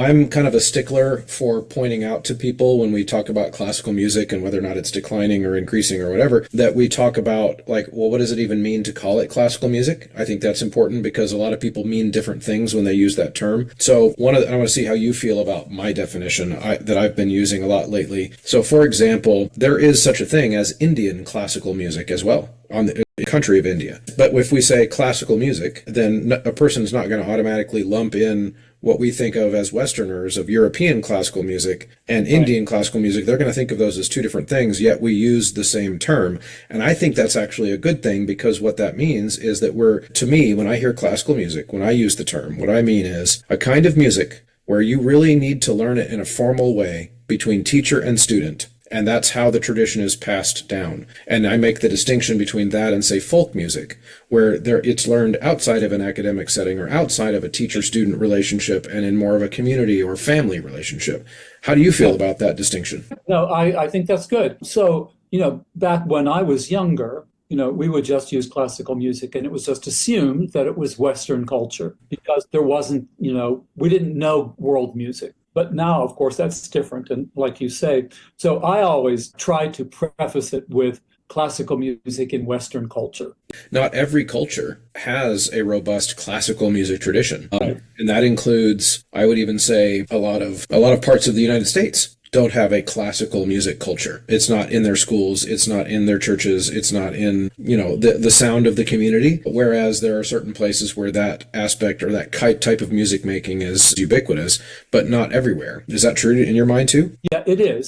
I'm kind of a stickler for pointing out to people when we talk about classical music and whether or not it's declining or increasing or whatever, that we talk about like, well, what does it even mean to call it classical music? I think that's important because a lot of people mean different things when they use that term. So I want to see how you feel about my definition that I've been using a lot lately. So for example, there is such a thing as Indian classical music as well on the country of India. But if we say classical music, then a person's not going to automatically lump in what we think of as Westerners of European classical music and Indian classical music. They're going to think of those as two different things, yet we use the same term. And I think that's actually a good thing, because what that means is that to me, when I hear classical music, when I use the term, what I mean is a kind of music where you really need to learn it in a formal way between teacher and student. And that's how the tradition is passed down. And I make the distinction between that and, say, folk music, where it's learned outside of an academic setting or outside of a teacher-student relationship and in more of a community or family relationship. How do you feel about that distinction? No, I think that's good. So, back when I was younger, we would just use classical music, and it was just assumed that it was Western culture because there wasn't, we didn't know world music. But now, of course, that's different. And like you say, so I always try to preface it with classical music in Western culture. Not every culture has a robust classical music tradition. And that includes, I would even say, a lot of parts of the United States don't have a classical music culture. It's not in their schools. It's not in their churches. It's not in, the sound of the community. Whereas there are certain places where that aspect or that type of music making is ubiquitous, but not everywhere. Is that true in your mind too? Yeah, it is.